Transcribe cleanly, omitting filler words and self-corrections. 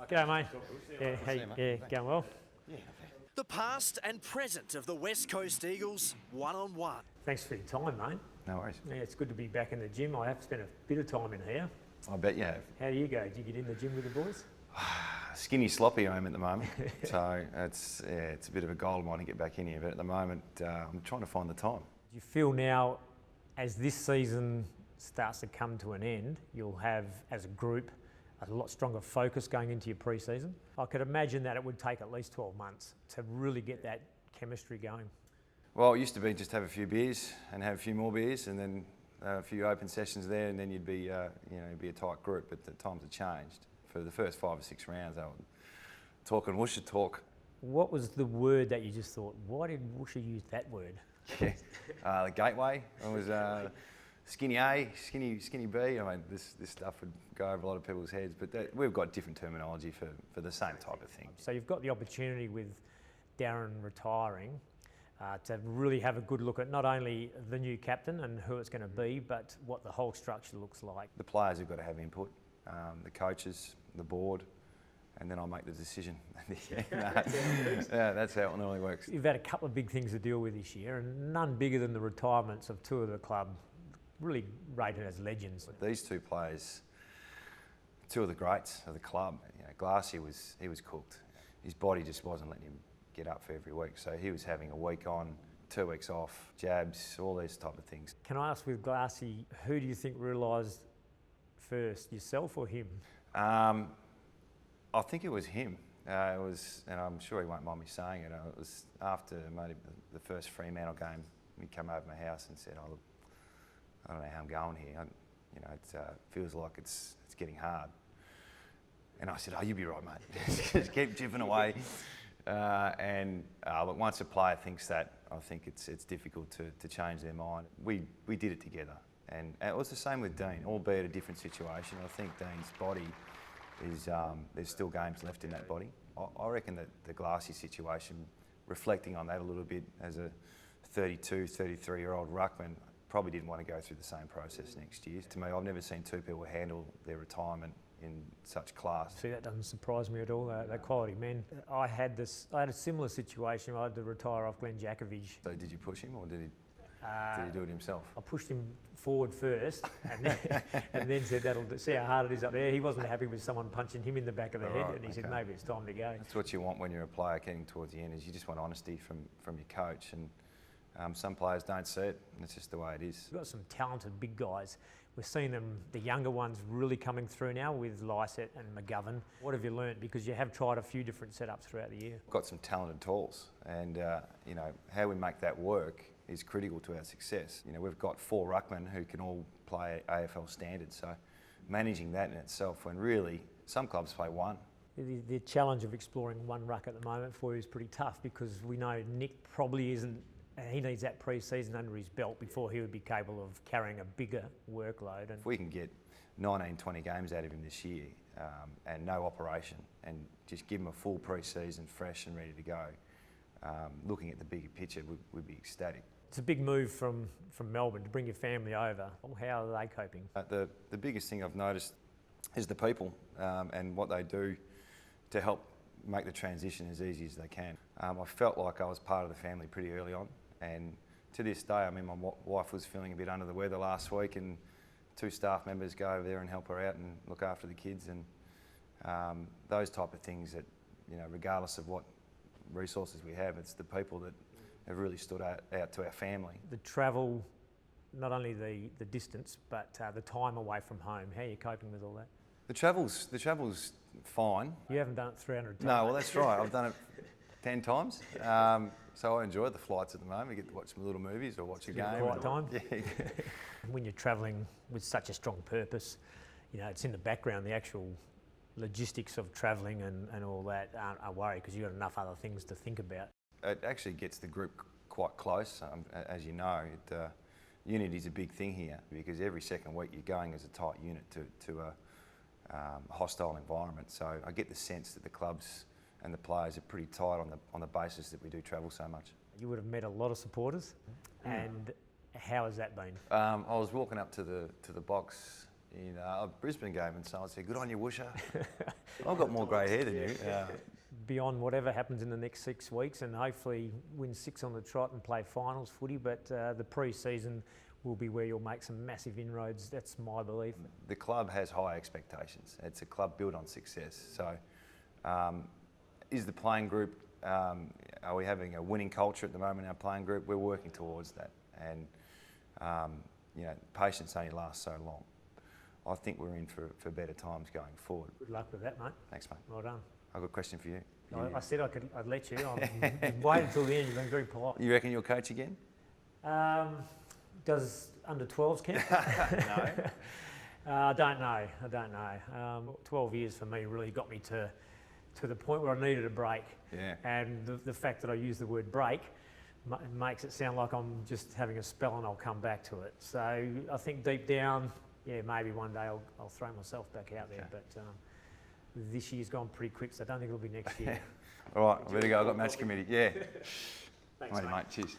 G'day, mate. Yeah, hey, yeah, going well. The past and present of the West Coast Eagles, one-on-one. Thanks for your time, mate. No worries. Yeah, it's good to be back in the gym. I have spent a bit of time in here. I bet you have. How do you go? Do you get in the gym with the boys? Skinny sloppy I am at the moment, so it's a bit of a goal of mine to get back in here, but at the moment I'm trying to find the time. Do you feel now, as this season starts to come to an end, you'll have, as a group, a lot stronger focus going into your pre-season? I could imagine that it would take at least 12 months to really get that chemistry going. Well, it used to be just have a few beers and have a few more beers and then a few open sessions there, and then you'd be, you'd be a tight group, but the times have changed. For the first 5 or 6 rounds, they were talking Woosha talk. What was the word that you just thought, why did Woosha use that word? Yeah, the gateway. It was skinny A, skinny B. I mean, this stuff would go over a lot of people's heads, but we've got different terminology for the same type of thing. So you've got the opportunity with Darren retiring to really have a good look at not only the new captain and who it's going to be, but what the whole structure looks like. The players have got to have input, the coaches, the board, and then I'll make the decision. Yeah, that's how it normally works. You've had a couple of big things to deal with this year, and none bigger than the retirements of two of the club, really rated as legends. These two players, two of the greats of the club. Glassy was cooked. His body just wasn't letting him get up for every week, so he was having a week on, 2 weeks off, jabs, all these type of things. Can I ask, with Glassy, who do you think realised first, yourself or him? I think it was him. It was, and I'm sure he won't mind me saying it. It was after maybe the first Fremantle game. He came over my house and said, "Oh, look, I don't know how I'm going here. It feels like it's getting hard." And I said, "Oh, you'll be right, mate. Just keep chipping away." But once a player thinks that, I think it's difficult to change their mind. We did it together, and it was the same with Dean, albeit a different situation. I think Dean's body is there's still games left in that body. I reckon that the Glassy situation, reflecting on that a little bit as a 32, 33-year-old ruckman, probably didn't want to go through the same process next year. To me, I've never seen two people handle their retirement in such class. See, that doesn't surprise me at all, they're quality men. I had a similar situation. I had to retire off Glenn Jakovic. So did you push him, or did he do it himself? I pushed him forward first and then said, see how hard it is up there. He wasn't happy with someone punching him in the back of the head, and he said, maybe it's time to go. That's what you want when you're a player getting towards the end, is you just want honesty from your coach, and some players don't see it, and it's just the way it is. We've got some talented big guys. We're seeing them, the younger ones, really coming through now with Lysett and McGovern. What have you learnt? Because you have tried a few different setups throughout the year. We've got some talented tools, and how we make that work is critical to our success. We've got 4 ruckmen who can all play AFL standards, so managing that in itself, when really some clubs play 1. The challenge of exploring one ruck at the moment for you is pretty tough, because we know Nick probably isn't. He needs that pre-season under his belt before he would be capable of carrying a bigger workload. If we can get 19, 20 games out of him this year, and no operation, and just give him a full pre-season fresh and ready to go, looking at the bigger picture, we'd be ecstatic. It's a big move from Melbourne to bring your family over. How are they coping? The biggest thing I've noticed is the people and what they do to help make the transition as easy as they can. I felt like I was part of the family pretty early on, and to this day, I mean, my wife was feeling a bit under the weather last week, and 2 staff members go over there and help her out and look after the kids, and those type of things that, regardless of what resources we have, it's the people that have really stood out to our family. The travel, not only the distance, but the time away from home. How are you coping with all that? The travel's fine. You haven't done it 300 times. No, well, that's right. I've done it 10 times. So I enjoy the flights at the moment. I get to watch some little movies or watch a game. Quiet time. Yeah. When you're travelling with such a strong purpose, it's in the background, the actual logistics of travelling and all that aren't a worry, because you've got enough other things to think about. It actually gets the group quite close. As you know, unity is a big thing here, because every second week you're going as a tight unit to a hostile environment. So I get the sense that the clubs and the players are pretty tight on the basis that we do travel so much. You would have met a lot of supporters, and how has that been? I was walking up to the box in a Brisbane game, and someone said, "Good on you, Woosha." I've got more grey hair than you. Beyond whatever happens in the next 6 weeks, and hopefully win 6 on the trot and play finals footy, but the pre-season will be where you'll make some massive inroads. That's my belief. The club has high expectations. It's a club built on success. So, is the playing group? Are we having a winning culture at the moment in our playing group? We're working towards that, and patience only lasts so long. I think we're in for better times going forward. Good luck with that, mate. Thanks, mate. Well done. I've got a question for you. I said I'd let you. You've waited until the end. You've been very polite. You reckon you'll coach again? Does under 12s count? No. I don't know. 12 years for me really got me to the point where I needed a break. Yeah. And the fact that I use the word break makes it sound like I'm just having a spell and I'll come back to it. So I think deep down, yeah, maybe one day I'll throw myself back out there. Okay. But this year's gone pretty quick, so I don't think it'll be next year. All right, I'm ready to go. I've got match committee. Yeah. Thanks, Righty, mate. mate. Cheers.